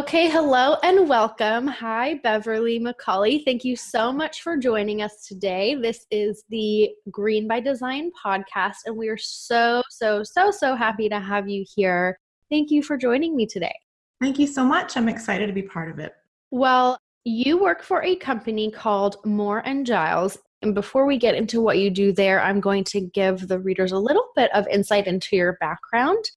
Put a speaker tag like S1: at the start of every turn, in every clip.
S1: Okay, hello and welcome. Hi, Beverly McAuley. Thank you so much for joining us today. This is the Green by Design podcast, and we are so happy to have you here. Thank you for joining me today.
S2: Thank you so much. I'm excited to be part of it.
S1: Well, you work for a company called Moore and Giles. And before we get into what you do there, I'm going to give the readers a little bit of insight into your background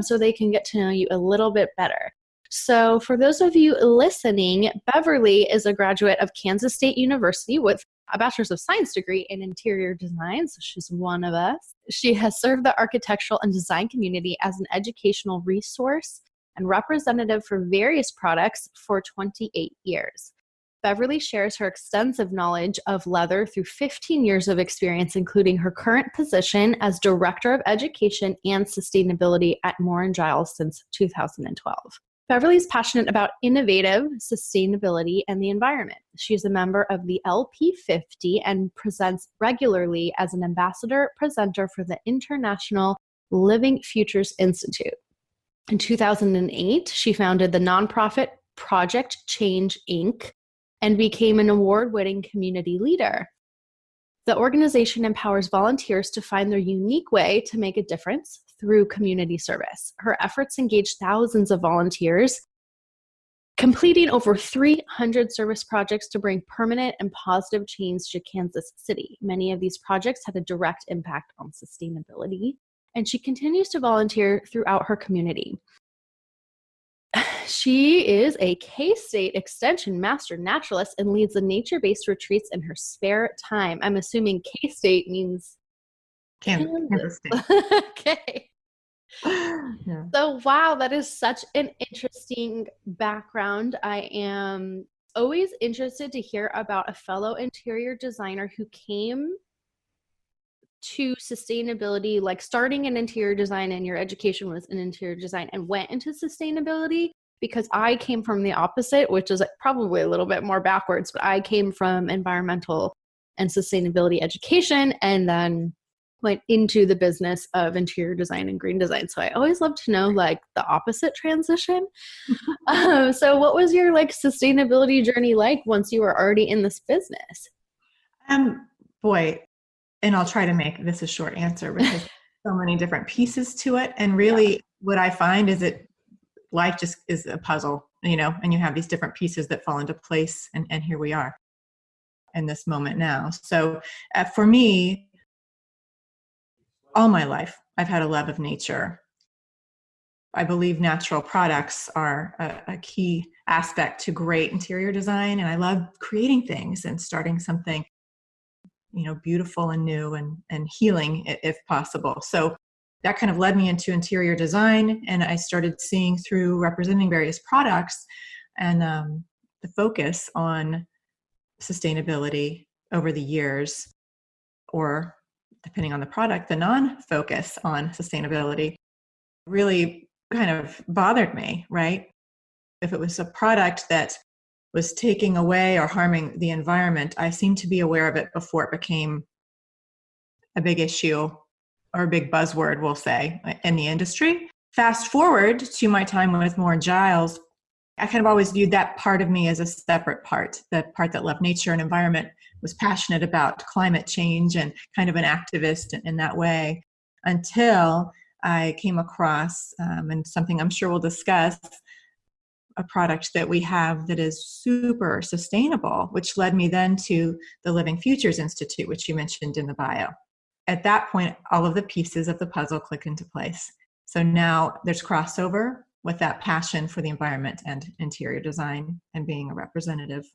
S1: so they can get to know you a little bit better. So for those of you listening, Beverly is a graduate of Kansas State University with a Bachelor's of Science degree in interior design, so she's one of us. She has served the architectural and design community as an educational resource and representative for various products for 28 years. Beverly shares her extensive knowledge of leather through 15 years of experience, including her current position as Director of Education and Sustainability at Moore and Giles since 2012. Beverly is passionate about innovative sustainability and the environment. She is a member of the LP50 and presents regularly as an ambassador presenter for the International Living Futures Institute. In 2008, she founded the nonprofit Project Change, Inc., and became an award-winning community leader. The organization empowers volunteers to find their unique way to make a difference through community service. Her efforts engage thousands of volunteers, completing over 300 service projects to bring permanent and positive change to Kansas City. Many of these projects had a direct impact on sustainability, and she continues to volunteer throughout her community. She is a K-State Extension Master Naturalist and leads the nature-based retreats in her spare time. I'm assuming K-State means
S2: Kansas State.
S1: Okay.
S2: Yeah.
S1: So, wow, that is such an interesting background. I am always interested to hear about a fellow interior designer who came to sustainability, like starting in interior design and your education was in interior design and went into sustainability, because I came from the opposite, which is probably a little bit more backwards, but I came from environmental and sustainability education and then went into the business of interior design and green design. So I always love to know like the opposite transition. So what was your like sustainability journey like once you were already in this business?
S2: Boy, and I'll try to make this a short answer because there's so many different pieces to it. And really what I find is that life just is a puzzle, and you have these different pieces that fall into place. And here we are in this moment now. So for me, all my life, I've had a love of nature. I believe natural products are a key aspect to great interior design. And I love creating things and starting something, beautiful and new and healing if possible. So that kind of led me into interior design. And I started seeing through representing various products and the focus on sustainability over the years, or depending on the product, the non-focus on sustainability really kind of bothered me, right? If it was a product that was taking away or harming the environment, I seemed to be aware of it before it became a big issue or a big buzzword, we'll say, in the industry. Fast forward to my time with Moore and Giles, I kind of always viewed that part of me as a separate part, the part that loved nature and environment, was passionate about climate change and kind of an activist in that way, until I came across, and something I'm sure we'll discuss, a product that we have that is super sustainable, which led me then to the Living Futures Institute, which you mentioned in the bio. At that point, all of the pieces of the puzzle click into place. So now there's crossover with that passion for the environment and interior design and being a representative.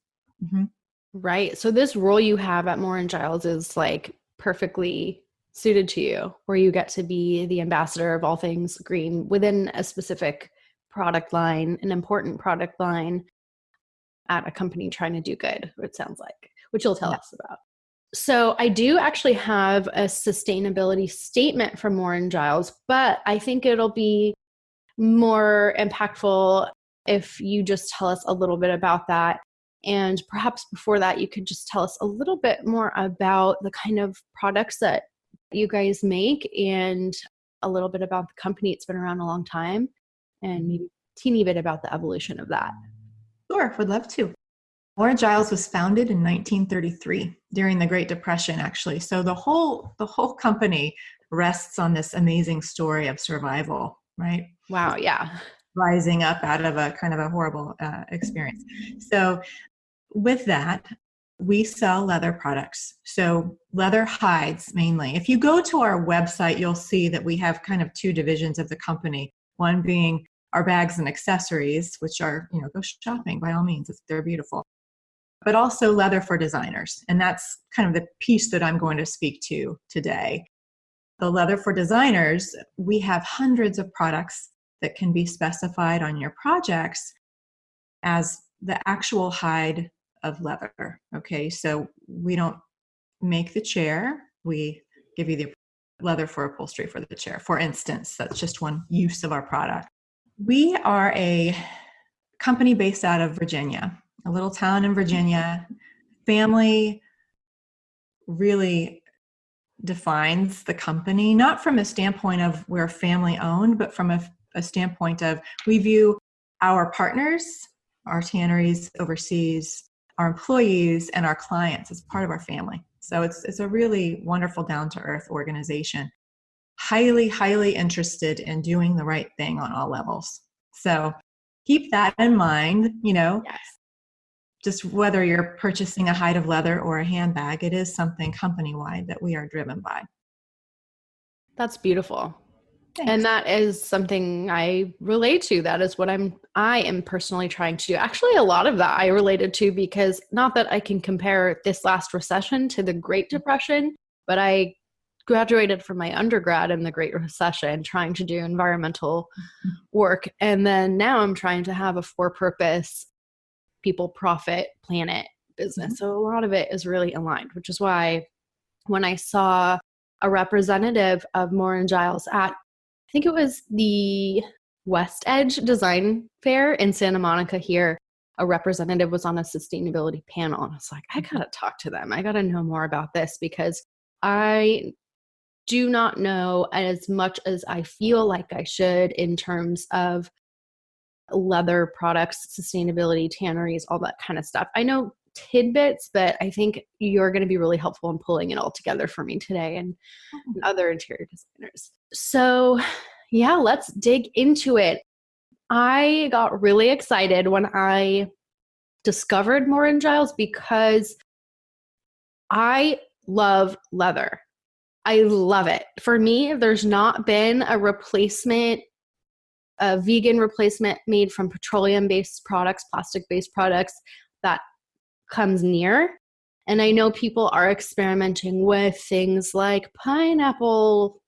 S2: Mm-hmm.
S1: Right. So this role you have at Moore and Giles is like perfectly suited to you, where you get to be the ambassador of all things green within a specific product line, an important product line at a company trying to do good, it sounds like, which you'll tell us about. So I do actually have a sustainability statement from Moore and Giles, but I think it'll be more impactful if you just tell us a little bit about that. And perhaps before that, you could just tell us a little bit more about the kind of products that you guys make and a little bit about the company. It's been around a long time, and maybe teeny bit about the evolution of that?
S2: Sure, would love to. Moore and Giles was founded in 1933 during the Great Depression, actually. So the whole company rests on this amazing story of survival, right?
S1: Wow, yeah.
S2: Rising up out of a kind of a horrible experience. So with that, we sell leather products. So leather hides mainly. If you go to our website, you'll see that we have kind of two divisions of the company. One being our bags and accessories, which are, go shopping by all means. They're beautiful. But also leather for designers. And that's kind of the piece that I'm going to speak to today. The leather for designers, we have hundreds of products that can be specified on your projects as the actual hide of leather. Okay, so we don't make the chair. We give you the leather for upholstery for the chair. For instance, that's just one use of our product. We are a company based out of Virginia, a little town in Virginia. Family really defines the company, not from a standpoint of we're family owned, but from a standpoint of we view our partners, our tanneries overseas, our employees, and our clients as part of our family. So it's a really wonderful down-to-earth organization, highly, highly interested in doing the right thing on all levels. So keep that in mind,
S1: Yes.
S2: Just whether you're purchasing a hide of leather or a handbag, it is something company-wide that we are driven by.
S1: That's beautiful.
S2: Thanks.
S1: And that is something I relate to. That is what I am personally trying to do. Actually, a lot of that I related to, because not that I can compare this last recession to the Great Depression, but I graduated from my undergrad in the Great Recession trying to do environmental work. And then now I'm trying to have a for-purpose, people, profit, planet business.
S2: Mm-hmm.
S1: So a lot of it is really aligned, which is why when I saw a representative of Moore and Giles at, I think it was the West Edge Design Fair in Santa Monica here, a representative was on a sustainability panel. And I was like, I got to talk to them. I got to know more about this, because I do not know as much as I feel like I should in terms of leather products, sustainability, tanneries, all that kind of stuff. I know tidbits, but I think you're going to be really helpful in pulling it all together for me today and other interior designers. So yeah, let's dig into it. I got really excited when I discovered Moore and Giles because I love leather. I love it. For me, there's not been a vegan replacement made from petroleum-based products, plastic-based products that comes near. And I know people are experimenting with things like pineapple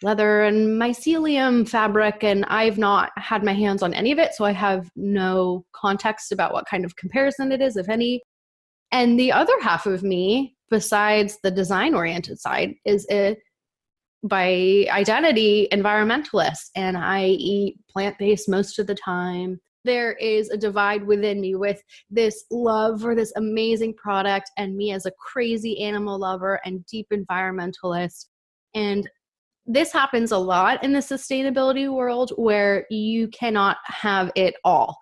S1: leather and mycelium fabric, and I've not had my hands on any of it, so I have no context about what kind of comparison it is, if any. And the other half of me, besides the design-oriented side, is by identity environmentalist, and I eat plant-based most of the time. There is a divide within me with this love for this amazing product and me as a crazy animal lover and deep environmentalist. And this happens a lot in the sustainability world, where you cannot have it all.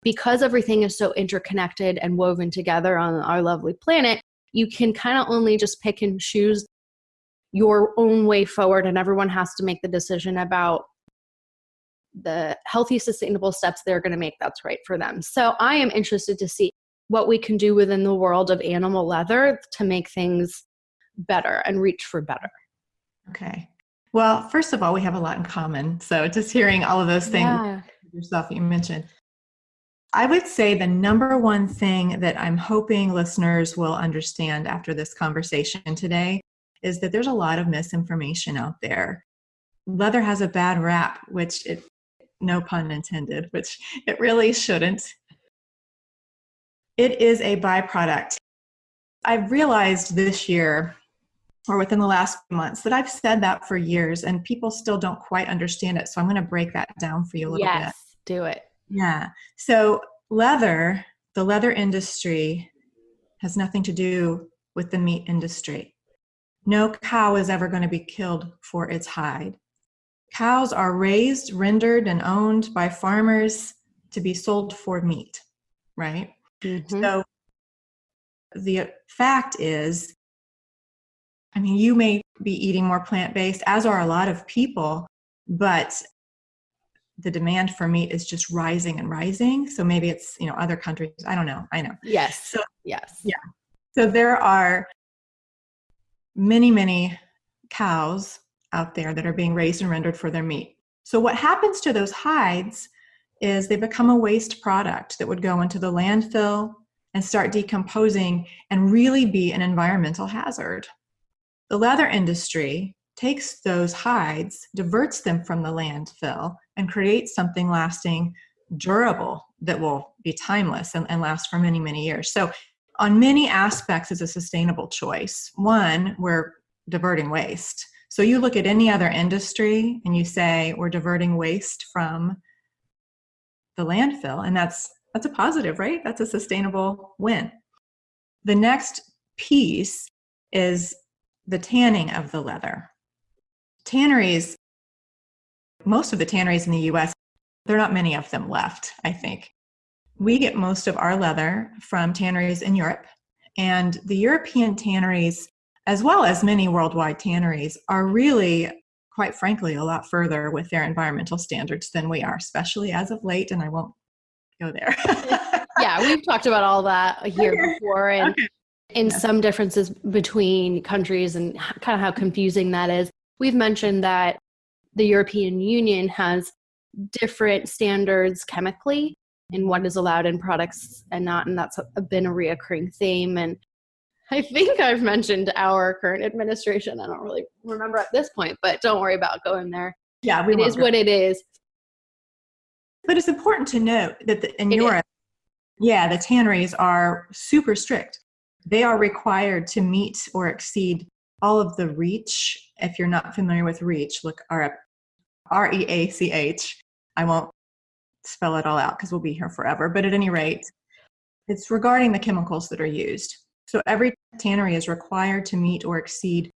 S1: Because everything is so interconnected and woven together on our lovely planet, you can kind of only just pick and choose your own way forward, and everyone has to make the decision about the healthy, sustainable steps they're going to make that's right for them. So I am interested to see what we can do within the world of animal leather to make things better and reach for better.
S2: Okay. Well, first of all, we have a lot in common. So just hearing all of those things yourself you mentioned. I would say the number one thing that I'm hoping listeners will understand after this conversation today is that there's a lot of misinformation out there. Leather has a bad rap, which it, no pun intended, which it really shouldn't. It is a byproduct. I've realized this year, or within the last few months, that I've said that for years and people still don't quite understand it. So I'm going to break that down for you a little bit.
S1: Yes, do it.
S2: Yeah. So leather, the leather industry has nothing to do with the meat industry. No cow is ever going to be killed for its hide. Cows are raised, rendered, and owned by farmers to be sold for meat, right?
S1: Mm-hmm.
S2: So the fact is, I mean, you may be eating more plant-based, as are a lot of people, but the demand for meat is just rising and rising. So maybe it's, other countries. I don't know. I know.
S1: Yes.
S2: So,
S1: Yes.
S2: yeah. So there are many, many cows out there that are being raised and rendered for their meat. So what happens to those hides is they become a waste product that would go into the landfill and start decomposing and really be an environmental hazard. The leather industry takes those hides, diverts them from the landfill, and creates something lasting, durable, that will be timeless and last for many, many years. So on many aspects, it's a sustainable choice. One, we're diverting waste. So you look at any other industry and you say, we're diverting waste from the landfill, and that's a positive, right? That's a sustainable win. The next piece is the tanning of the leather. Tanneries, most of the tanneries in the US, there are not many of them left, I think. We get most of our leather from tanneries in Europe, and the European tanneries, as well as many worldwide tanneries, are really, quite frankly, a lot further with their environmental standards than we are, especially as of late, and I won't go there.
S1: Yeah, we've talked about all that here before, and
S2: Okay.
S1: in some differences between countries and kind of how confusing that is. We've mentioned that the European Union has different standards chemically in what is allowed in products and not, and that's been a reoccurring theme. And I think I've mentioned our current administration. I don't really remember at this point, but don't worry about going there.
S2: Yeah, we
S1: It
S2: won't
S1: is
S2: go.
S1: what it is.
S2: But it's important to note that in
S1: It is.
S2: Europe, yeah, the tanneries are super strict. They are required to meet or exceed all of the REACH. If you're not familiar with REACH, look REACH. I won't spell it all out because we'll be here forever. But at any rate, it's regarding the chemicals that are used. So every tannery is required to meet or exceed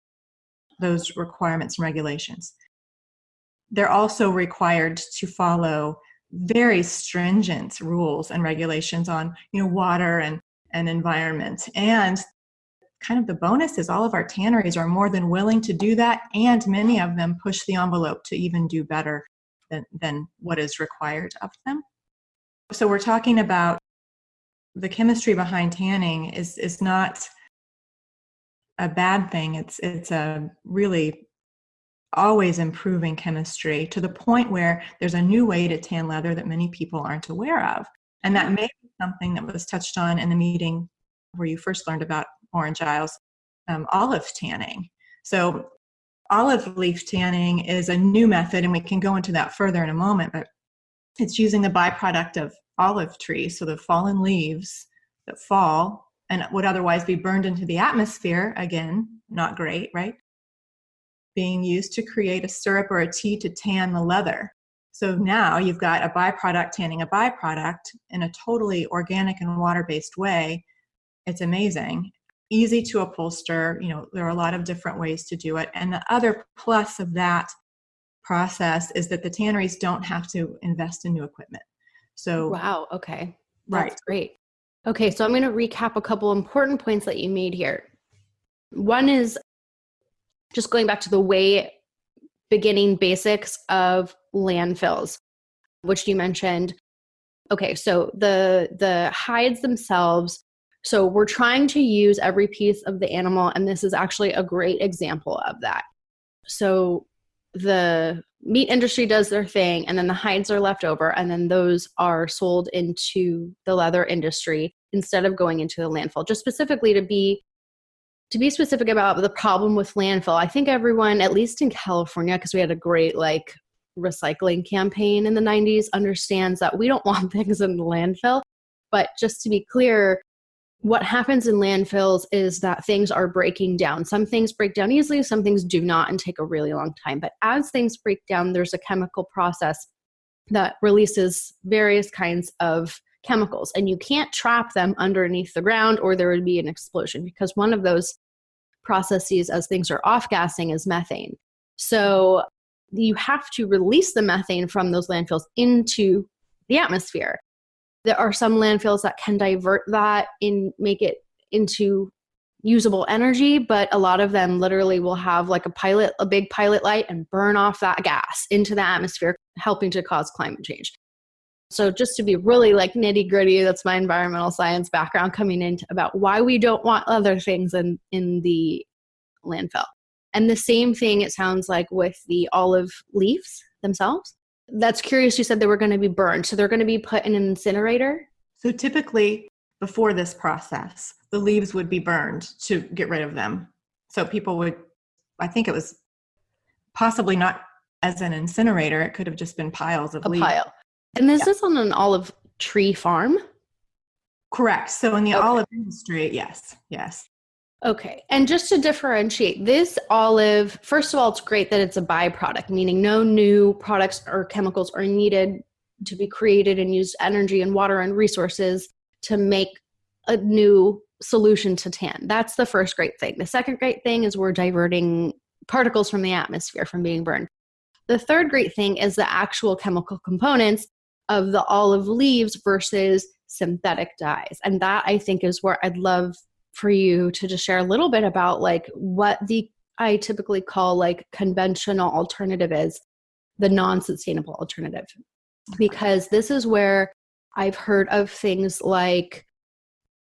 S2: those requirements and regulations. They're also required to follow very stringent rules and regulations on, water and environment. And kind of the bonus is all of our tanneries are more than willing to do that, and many of them push the envelope to even do better than what is required of them. So we're talking about the chemistry behind tanning is not a bad thing. It's a really always improving chemistry to the point where there's a new way to tan leather that many people aren't aware of. And that may be something that was touched on in the meeting where you first learned about Moore and Giles, olive tanning. So olive leaf tanning is a new method, and we can go into that further in a moment, but it's using the byproduct of olive trees, so the fallen leaves that fall and would otherwise be burned into the atmosphere, again, not great, right? Being used to create a syrup or a tea to tan the leather. So now you've got a byproduct tanning a byproduct in a totally organic and water-based way. It's amazing. Easy to upholster. There are a lot of different ways to do it. And the other plus of that process is that the tanneries don't have to invest in new equipment. So,
S1: Wow. Okay.
S2: right.
S1: That's great. Okay. So I'm going to recap a couple important points that you made here. One is just going back to the way beginning basics of landfills, which you mentioned. Okay. So the hides themselves. So we're trying to use every piece of the animal, and this is actually a great example of that. So the meat industry does their thing, and then the hides are left over, and then those are sold into the leather industry instead of going into the landfill. Just specifically to be specific about the problem with landfill, I think everyone, at least in California, because we had a great recycling campaign in the 90s, understands that we don't want things in the landfill. But just to be clear, what happens in landfills is that things are breaking down. Some things break down easily, some things do not and take a really long time. But as things break down, there's a chemical process that releases various kinds of chemicals. And you can't trap them underneath the ground or there would be an explosion, because one of those processes as things are off-gassing is methane. So you have to release the methane from those landfills into the atmosphere. There are some landfills that can divert that and make it into usable energy, but a lot of them literally will have like a big pilot light and burn off that gas into the atmosphere, helping to cause climate change. So just to be really like nitty gritty, that's my environmental science background coming into about why we don't want other things in the landfill. And the same thing, it sounds like, with the olive leaves themselves. That's curious. You said they were going to be burned. So they're going to be put in an incinerator?
S2: So typically before this process, the leaves would be burned to get rid of them. So people would, I think it was possibly not as an incinerator. It could have just been piles of leaves.
S1: Pile. And this is on an olive tree farm?
S2: Correct. So in the olive industry, yes.
S1: Okay. And just to differentiate, this olive, first of all, it's great that it's a byproduct, meaning no new products or chemicals are needed to be created and use energy and water and resources to make a new solution to tan. That's the first great thing. The second great thing is we're diverting particles from the atmosphere from being burned. The third great thing is the actual chemical components of the olive leaves versus synthetic dyes. And that, I think, is where I'd love for you to just share a little bit about like what I typically call like conventional alternative is, the non-sustainable alternative. Because this is where I've heard of things like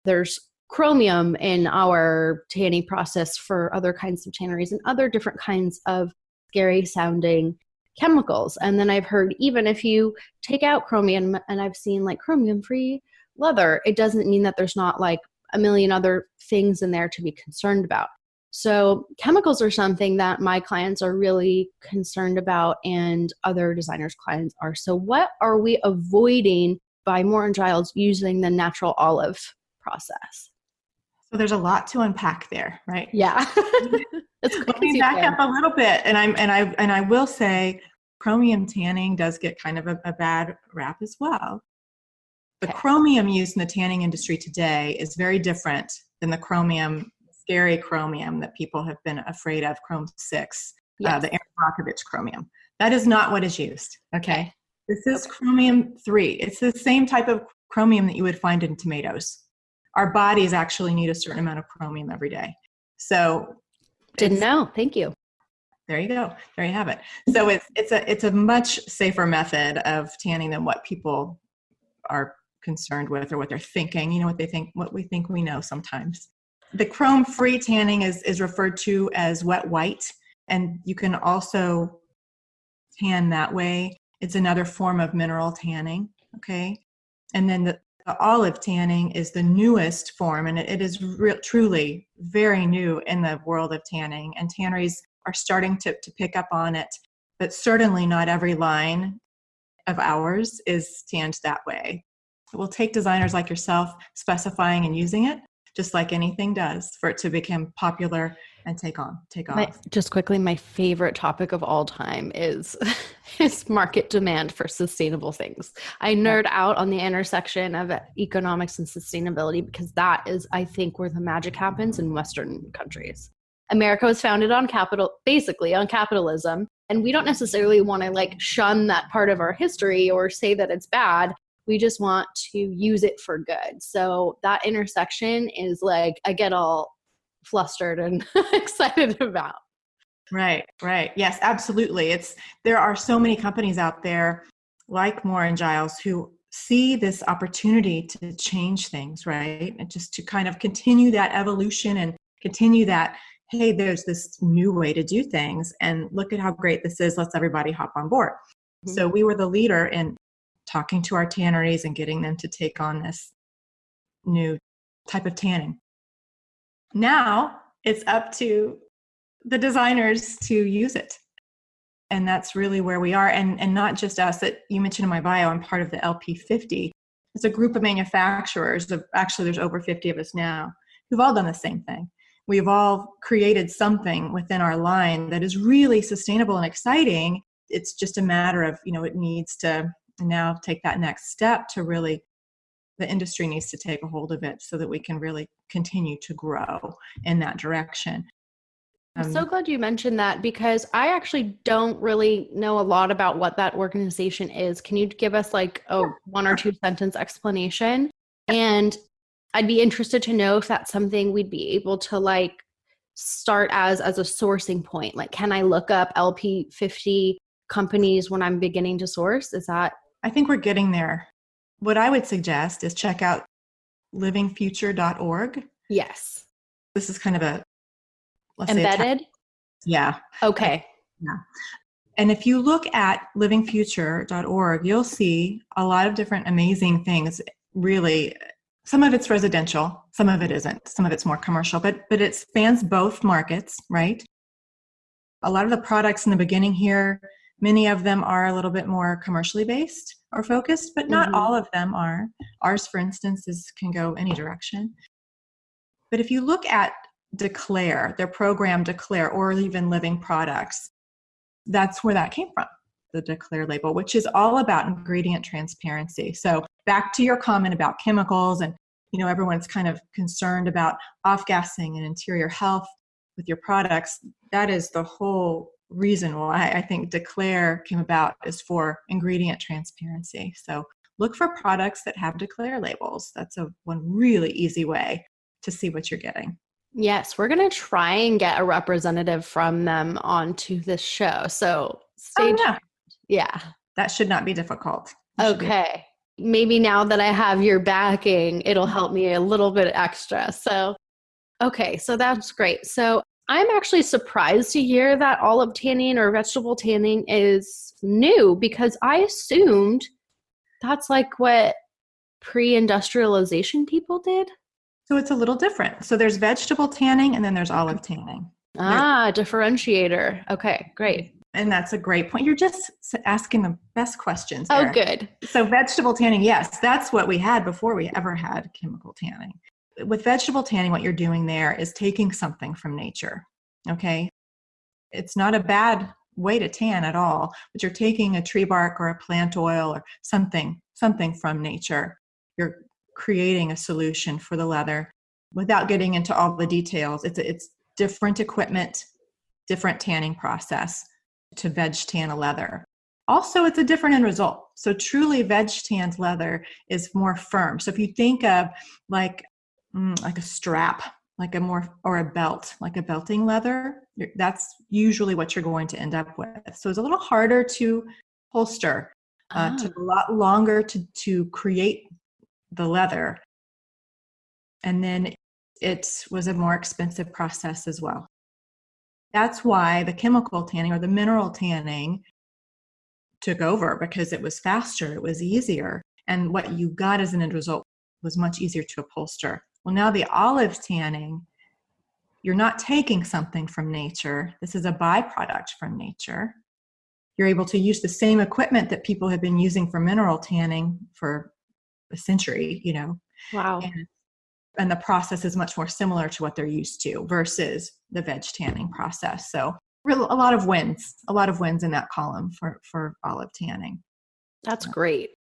S1: there's chromium in our tanning process for other kinds of tanneries and other different kinds of scary sounding chemicals. And then I've heard even if you take out chromium, and I've seen like chromium free leather, it doesn't mean that there's not like a million other things in there to be concerned about. So chemicals are something that my clients are really concerned about, and other designers' clients are. So what are we avoiding by Moore and Giles using the natural olive process?
S2: So there's a lot to unpack there, right?
S1: Yeah.
S2: Let me back up a little bit, and I will say chromium tanning does get kind of a bad rap as well. The chromium used in the tanning industry today is very different than the scary chromium that people have been afraid of, Chrome 6,
S1: yes.
S2: The Aaron Brockovich chromium. That is not what is used, okay? This is chromium 3. It's the same type of chromium that you would find in tomatoes. Our bodies actually need a certain amount of chromium every day. So
S1: didn't know. Thank you.
S2: There you go. There you have it. So it's a much safer method of tanning than what people are concerned with or what they're thinking. You know what we think we know sometimes. The chrome-free tanning is referred to as wet white, and you can also tan that way. It's another form of mineral tanning, okay? And then the olive tanning is the newest form, and it is truly very new in the world of tanning, and tanneries are starting to pick up on it, but certainly not every line of ours is tanned that way. It will take designers like yourself specifying and using it, just like anything does, for it to become popular and take off.
S1: Just quickly, my favorite topic of all time is market demand for sustainable things. I nerd out on the intersection of economics and sustainability because that is, I think, where the magic happens in Western countries. America was founded on basically on capitalism, and we don't necessarily want to like shun that part of our history or say that it's bad. We just want to use it for good. So that intersection is like, I get all flustered and excited about.
S2: Right. Yes, absolutely. There are so many companies out there like Moore and Giles who see this opportunity to change things, right? And just to kind of continue that evolution and continue that, hey, there's this new way to do things, and look at how great this is. Let's everybody hop on board. Mm-hmm. So we were the leader in talking to our tanneries and getting them to take on this new type of tanning. Now it's up to the designers to use it. And that's really where we are. And not just us. That you mentioned in my bio, I'm part of the LP50. It's a group of manufacturers. Actually, there's over 50 of us now who've all done the same thing. We've all created something within our line that is really sustainable and exciting. It's just a matter of, it needs to now take that next step to really, the industry needs to take a hold of it so that we can really continue to grow in that direction.
S1: I'm so glad you mentioned that because I actually don't really know a lot about what that organization is. Can you give us like a one or two sentence explanation? And I'd be interested to know if that's something we'd be able to like start as a sourcing point. Like, can I look up LP50 companies when I'm beginning to source? Is that?
S2: I think we're getting there. What I would suggest is check out livingfuture.org.
S1: Yes.
S2: This is kind of a, let's
S1: embedded?
S2: say, yeah.
S1: Okay.
S2: Yeah. And if you look at livingfuture.org, you'll see a lot of different amazing things. Really, some of it's residential, some of it isn't, some of it's more commercial, but it spans both markets, right? A lot of the products in the beginning here, many of them are a little bit more commercially based or focused, but not all of them are. Ours, for instance, can go any direction. But if you look at Declare, their program Declare, or even Living Products, that's where that came from, the Declare label, which is all about ingredient transparency. So back to your comment about chemicals, and everyone's kind of concerned about off-gassing and interior health with your products. That is the whole reason why I think Declare came about, is for ingredient transparency. So look for products that have Declare labels. That's one really easy way to see what you're getting.
S1: Yes, we're going to try and get a representative from them onto this show. So stay tuned. Yeah.
S2: That should not be difficult.
S1: Okay. Maybe now that I have your backing, it'll help me a little bit extra. So, okay. So that's great. So I'm actually surprised to hear that olive tanning or vegetable tanning is new, because I assumed that's like what pre-industrialization people did.
S2: So it's a little different. So there's vegetable tanning and then there's olive tanning.
S1: Differentiator. Okay, great.
S2: And that's a great point. You're just asking the best questions
S1: there.
S2: Oh,
S1: good.
S2: So vegetable tanning, yes, that's what we had before we ever had chemical tanning. With vegetable tanning, what you're doing there is taking something from nature, okay? It's not a bad way to tan at all, but you're taking a tree bark or a plant oil or something from nature. You're creating a solution for the leather without getting into all the details. It's different equipment, different tanning process to veg tan a leather. Also, it's a different end result. So truly veg tanned leather is more firm. So if you think of like a strap, or a belt, like a belting leather, that's usually what you're going to end up with. So it's a little harder to holster, took a lot longer to create the leather. And then it was a more expensive process as well. That's why the chemical tanning or the mineral tanning took over, because it was faster, it was easier. And what you got as an end result was much easier to upholster. Well, now the olive tanning, you're not taking something from nature. This is a byproduct from nature. You're able to use the same equipment that people have been using for mineral tanning for a century,
S1: Wow.
S2: And the process is much more similar to what they're used to versus the veg tanning process. So a lot of wins in that column for olive tanning.
S1: That's great.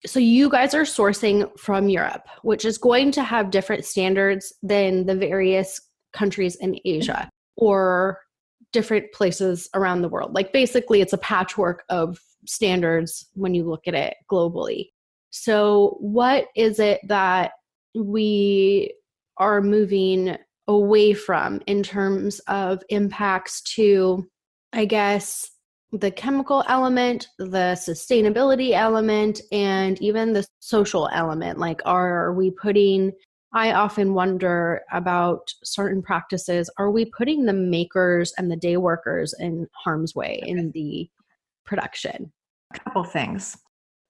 S1: So you guys are sourcing from Europe, which is going to have different standards than the various countries in Asia or different places around the world. Like basically it's a patchwork of standards when you look at it globally. So what is it that we are moving away from in terms of impacts to, I guess, the chemical element, the sustainability element, and even the social element? Like, I often wonder about certain practices. Are we putting the makers and the day workers in harm's way in the production?
S2: A couple things.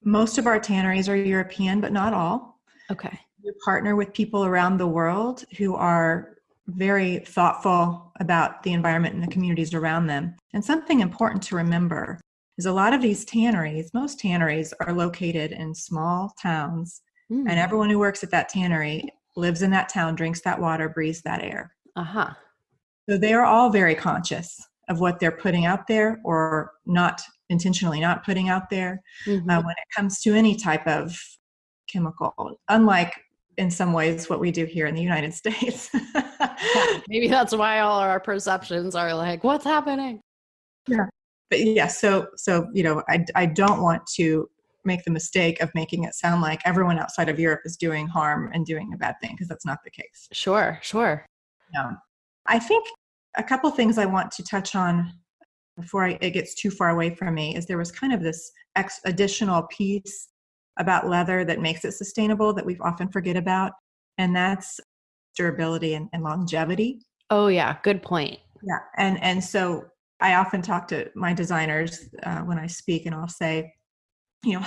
S2: Most of our tanneries are European, but not all.
S1: Okay.
S2: We partner with people around the world who are very thoughtful about the environment and the communities around them. And something important to remember is a lot of these tanneries, most tanneries are located in small towns, and everyone who works at that tannery lives in that town, drinks that water, breathes that air. So they are all very conscious of what they're putting out there or not intentionally not putting out there when it comes to any type of chemical. Unlike in some ways what we do here in the United States.
S1: Yeah, maybe that's why all our perceptions are like, what's happening?
S2: Yeah. But yeah, so I don't want to make the mistake of making it sound like everyone outside of Europe is doing harm and doing a bad thing, because that's not the case.
S1: Sure.
S2: No. I think a couple things I want to touch on before it gets too far away from me is there was kind of this additional piece about leather that makes it sustainable that we often forget about, and that's durability and longevity.
S1: Oh yeah, good point.
S2: Yeah, and so I often talk to my designers when I speak, and I'll say,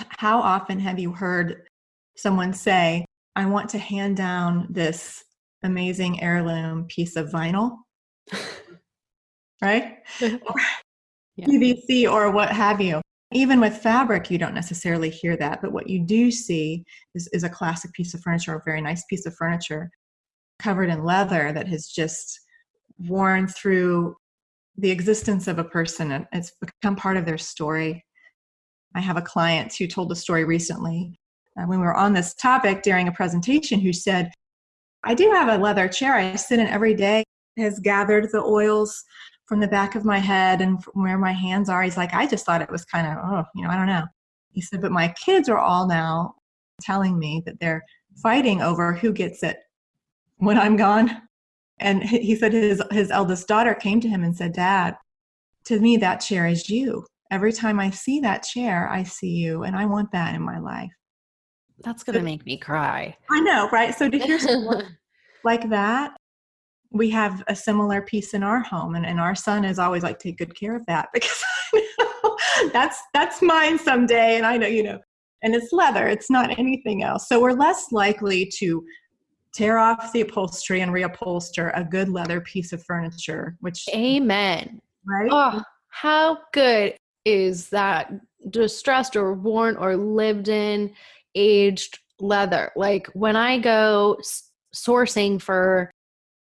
S2: how often have you heard someone say, I want to hand down this amazing heirloom piece of vinyl, right? Or
S1: Yeah.
S2: PVC or what have you. Even with fabric, you don't necessarily hear that, but what you do see is a classic piece of furniture, a very nice piece of furniture covered in leather that has just worn through the existence of a person, and it's become part of their story. I have a client who told a story recently when we were on this topic during a presentation, who said, I do have a leather chair I sit in every day. It has gathered the oils from the back of my head and from where my hands are. He's like, I just thought it was kind of, I don't know. He said, but my kids are all now telling me that they're fighting over who gets it when I'm gone. And he said his eldest daughter came to him and said, Dad, to me, that chair is you. Every time I see that chair, I see you, and I want that in my life.
S1: That's going to make me cry.
S2: I know, right? So to hear someone like that, we have a similar piece in our home, and our son is always like, take good care of that, because I know that's mine someday, and I know, and it's leather. It's not anything else. So we're less likely to tear off the upholstery and reupholster a good leather piece of furniture, which
S1: Amen.
S2: right?
S1: Oh, how good is that distressed or worn or lived in aged leather? Like when I go sourcing for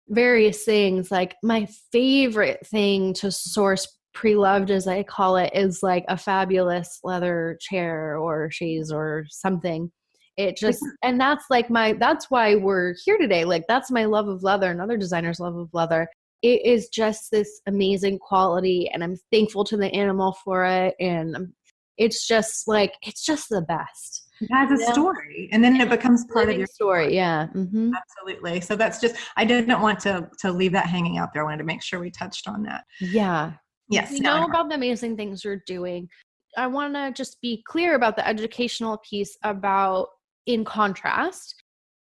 S1: various things, like my favorite thing to source pre-loved, as I call it, is like a fabulous leather chair or chaise or something. It just, and that's like that's why we're here today. Like that's my love of leather and other designers' love of leather. It is just this amazing quality, and I'm thankful to the animal for it. And it's just the best.
S2: It has a story, and then it becomes part of your
S1: story. Yeah. Mm-hmm.
S2: Absolutely. So that's just, I didn't want to leave that hanging out there. I wanted to make sure we touched on that.
S1: Yeah.
S2: Yes.
S1: We know about the amazing things you're doing. I want to just be clear about the educational piece about, in contrast,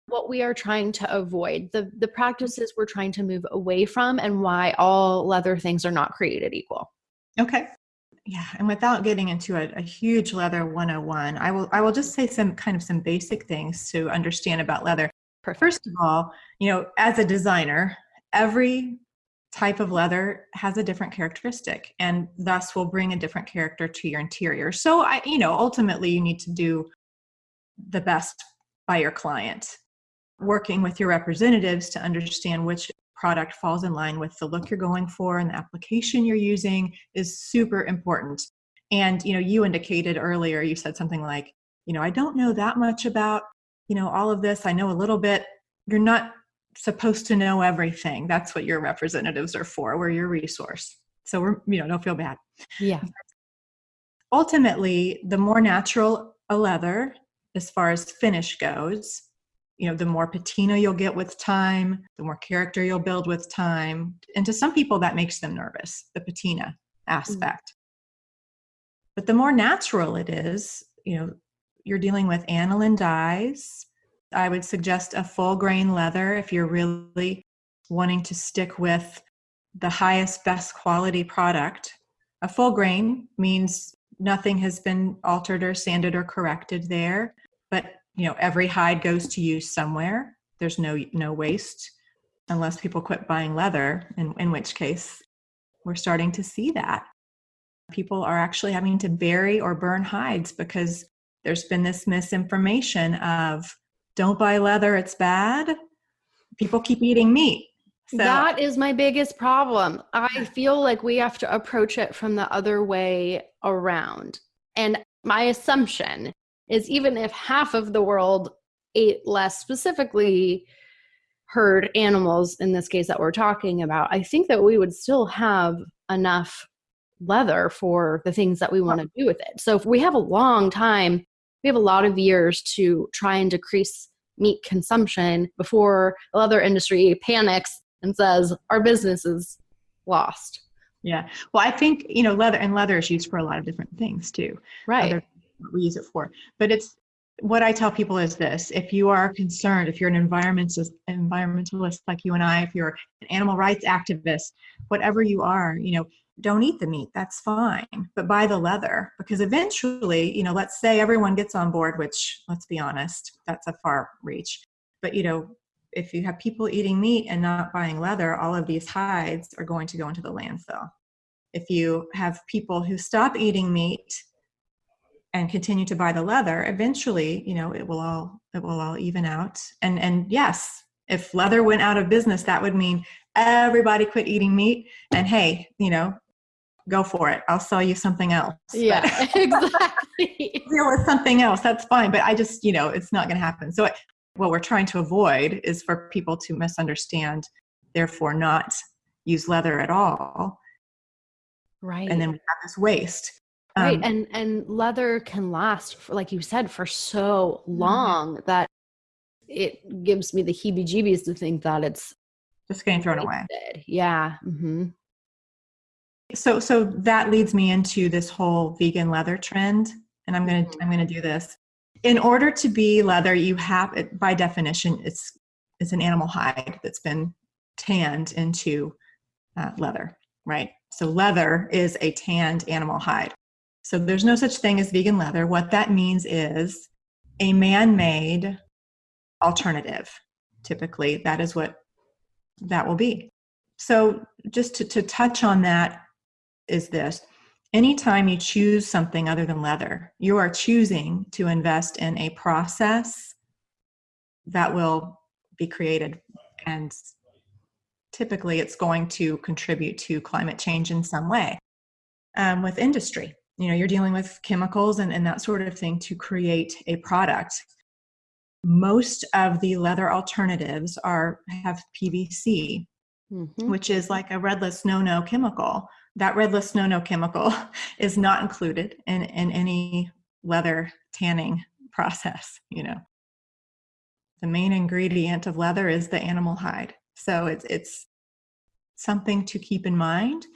S1: what we are trying to avoid, the practices we're trying to move away from, and why all leather things are not created equal.
S2: Okay. Yeah. And without getting into a huge leather 101, I will just say some basic things to understand about leather.
S1: Perfect.
S2: First of all, as a designer, every type of leather has a different characteristic, and thus will bring a different character to your interior. So ultimately you need to do the best by your client, working with your representatives to understand which product falls in line with the look you're going for, and the application you're using is super important. And you indicated earlier, you said something like, I don't know that much about all of this. I know a little bit. You're not supposed to know everything. That's what your representatives are for. We're your resource. So don't feel bad.
S1: Yeah.
S2: Ultimately, the more natural a leather, as far as finish goes, the more patina you'll get with time, the more character you'll build with time. And to some people that makes them nervous, the patina aspect. But the more natural it is, you're dealing with aniline dyes. I would suggest a full grain leather if you're really wanting to stick with the highest, best quality product. A full grain means nothing has been altered or sanded or corrected there, but every hide goes to use somewhere. There's no waste, unless people quit buying leather, in which case we're starting to see that. People are actually having to bury or burn hides because there's been this misinformation of don't buy leather, it's bad. People keep eating meat. So
S1: that is my biggest problem. I feel like we have to approach it from the other way around. And my assumption is, even if half of the world ate less specifically herd animals, in this case that we're talking about, I think that we would still have enough leather for the things that we want to do with it. So if we have a long time, we have a lot of years to try and decrease meat consumption before the leather industry panics and says our business is lost.
S2: Yeah. Well, I think, leather is used for a lot of different things too.
S1: Right.
S2: Other what we use it for. But it's what I tell people is this: if you are concerned, if you're an environmentalist like you and I, if you're an animal rights activist, whatever you are, don't eat the meat. That's fine. But buy the leather, because eventually, let's say everyone gets on board, which, let's be honest, that's a far reach. But, if you have people eating meat and not buying leather, all of these hides are going to go into the landfill. If you have people who stop eating meat and continue to buy the leather, eventually, it will all even out. And yes, if leather went out of business, that would mean everybody quit eating meat. And hey, go for it. I'll sell you something else.
S1: Yeah, exactly.
S2: Deal with something else. That's fine. But I just, it's not going to happen. So what we're trying to avoid is for people to misunderstand, therefore not use leather at all.
S1: Right.
S2: And then we have this waste.
S1: Right. And leather can last, for, like you said, for so long that it gives me the heebie-jeebies to think that it's
S2: just getting thrown away.
S1: Yeah. Mm-hmm. So
S2: that leads me into this whole vegan leather trend. And I'm going to do this. In order to be leather, you have, by definition, it's an animal hide that's been tanned into leather, right? So leather is a tanned animal hide. So there's no such thing as vegan leather. What that means is a man-made alternative. Typically, that is what that will be. So just to touch on that is this. Anytime you choose something other than leather, you are choosing to invest in a process that will be created, and typically it's going to contribute to climate change in some way. With industry, you're dealing with chemicals and that sort of thing to create a product. Most of the leather alternatives have PVC, which is like a red list no-no chemical. That red list no-no chemical is not included in any leather tanning process. The main ingredient of leather is the animal hide. So it's something to keep in mind,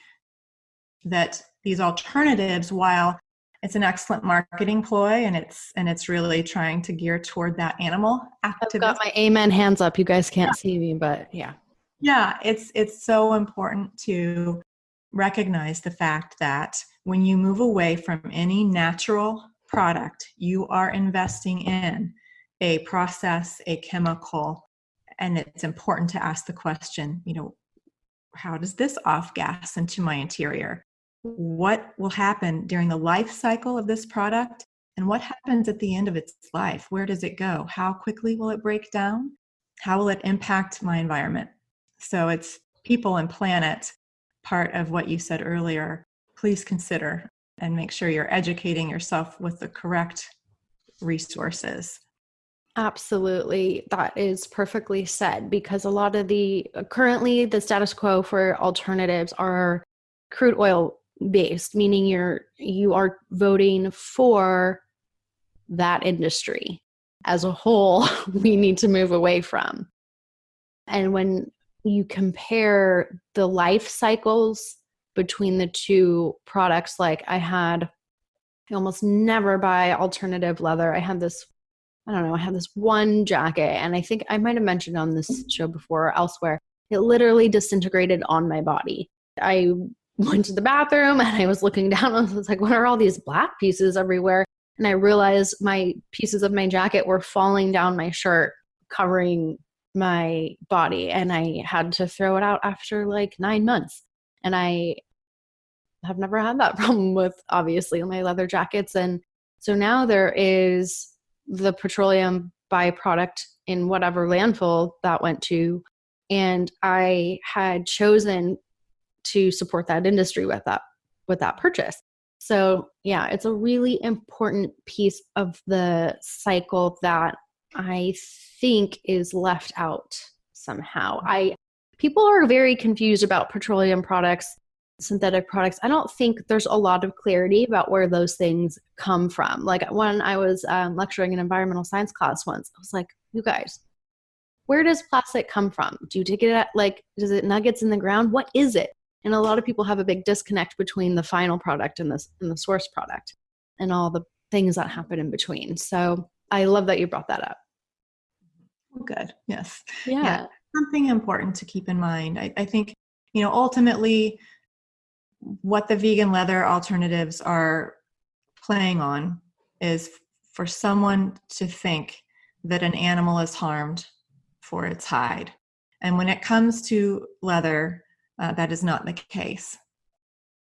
S2: that these alternatives, while it's an excellent marketing ploy and it's really trying to gear toward that animal activism.
S1: I've got my amen hands up. You guys can't see me, but yeah.
S2: Yeah, it's so important to recognize the fact that when you move away from any natural product, you are investing in a process, a chemical, and it's important to ask the question, how does this off gas into my interior? What will happen during the life cycle of this product? And what happens at the end of its life? Where does it go? How quickly will it break down? How will it impact my environment? So it's people and planet, part of what you said earlier. Please consider and make sure you're educating yourself with the correct resources.
S1: Absolutely. That is perfectly said, because a lot of currently the status quo for alternatives are crude oil based, meaning you are voting for that industry as a whole. We need to move away from. And when you compare the life cycles between the two products, like I almost never buy alternative leather. I had this one jacket, and I think I might have mentioned on this show before or elsewhere, it literally disintegrated on my body. I went to the bathroom and I was looking down and I was like, what are all these black pieces everywhere? And I realized my pieces of my jacket were falling down my shirt, covering my body, and I had to throw it out after like 9 months. And I have never had that problem with, obviously, my leather jackets. And so now there is the petroleum byproduct in whatever landfill that went to, and I had chosen to support that industry with that purchase. So yeah, it's a really important piece of the cycle that I think is left out somehow. People are very confused about petroleum products, synthetic products. I don't think there's a lot of clarity about where those things come from. Like when I was lecturing an environmental science class once, I was like, you guys, where does plastic come from? Do you take it at, like, does it nuggets in the ground? What is it? And a lot of people have a big disconnect between the final product and the source product and all the things that happen in between. So I love that you brought that up.
S2: Well, good. Yes. Yeah.
S1: Yeah.
S2: Something important to keep in mind. I think, ultimately what the vegan leather alternatives are playing on is for someone to think that an animal is harmed for its hide. And when it comes to leather, that is not the case.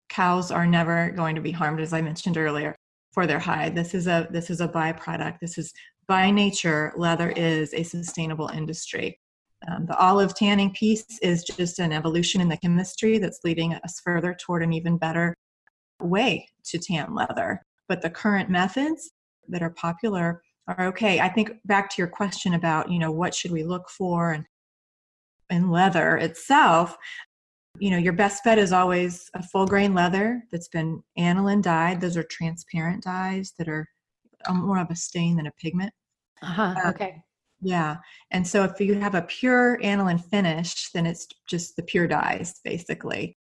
S2: Cows are never going to be harmed, as I mentioned earlier, for their hide. This is a byproduct. This is, by nature, leather is a sustainable industry. The olive tanning piece is just an evolution in the chemistry that's leading us further toward an even better way to tan leather. But the current methods that are popular are okay. I think back to your question about, what should we look for in leather itself, your best bet is always a full grain leather that's been aniline dyed. Those are transparent dyes that are more of a stain than a pigment.
S1: Okay.
S2: Yeah. And so if you have a pure aniline finish, then it's just the pure dyes, basically.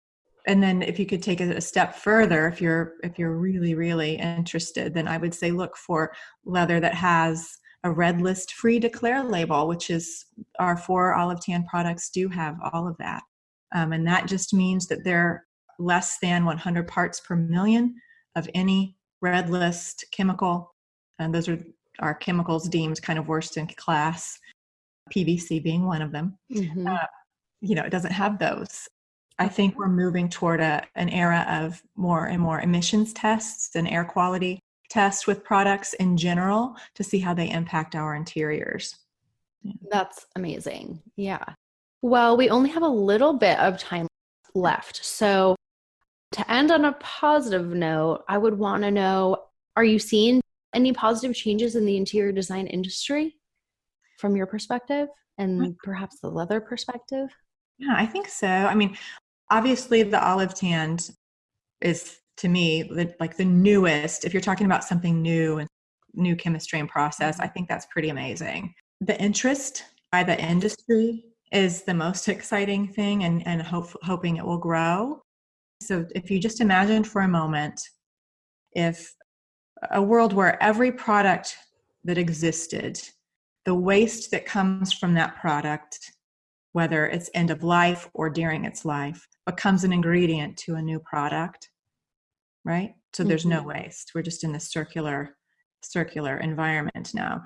S2: And then if you could take it a step further, if you're really, really interested, then I would say look for leather that has a red list free declare label, which is our 4 olive tan products do have all of that. And that just means that they're less than 100 parts per million of any red list chemical. And those are our chemicals deemed kind of worst in class, PVC being one of them.
S1: Mm-hmm.
S2: It doesn't have those. I think we're moving toward an era of more and more emissions tests and air quality tests with products in general to see how they impact our interiors. Yeah.
S1: That's amazing. Yeah. Well, we only have a little bit of time left. So to end on a positive note, I would want to know, are you seeing any positive changes in the interior design industry from your perspective and perhaps the leather perspective?
S2: Yeah, I think so. I mean, obviously the olive tan is, to me, like the newest. If you're talking about something new and new chemistry and process, I think that's pretty amazing. The interest by the industry is the most exciting thing, and hoping it will grow. So if you just imagine for a moment, if a world where every product that existed, the waste that comes from that product, whether it's end of life or during its life, becomes an ingredient to a new product, right? So there's no waste. We're just in this circular environment now.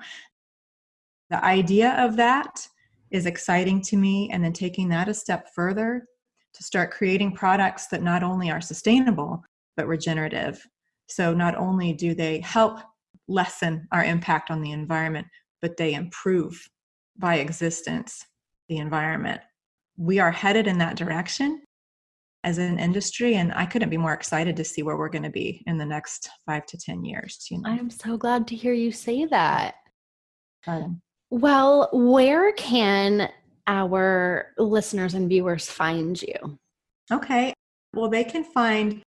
S2: The idea of that is exciting to me, and then taking that a step further to start creating products that not only are sustainable, but regenerative. So not only do they help lessen our impact on the environment, but they improve by existence the environment. We are headed in that direction as an industry, and I couldn't be more excited to see where we're going to be in the next 5 to 10 years.
S1: I'm so glad to hear you say that.
S2: Um,
S1: Well, where can our listeners and viewers find you?
S2: Okay. Well, they can find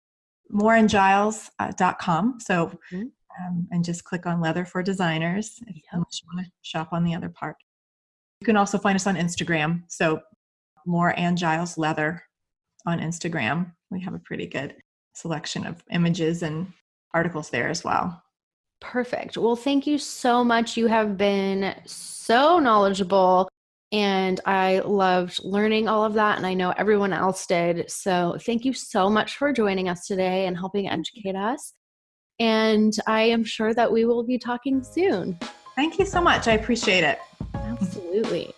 S2: mooreandgiles.com. So, and just click on Leather for Designers if you want to shop on the other part. You can also find us on Instagram. So, Moore and Giles Leather on Instagram. We have a pretty good selection of images and articles there as well.
S1: Perfect. Well, thank you so much. You have been so knowledgeable, and I loved learning all of that, and I know everyone else did. So thank you so much for joining us today and helping educate us. And I am sure that we will be talking soon.
S2: Thank you so much. I appreciate it.
S1: Absolutely.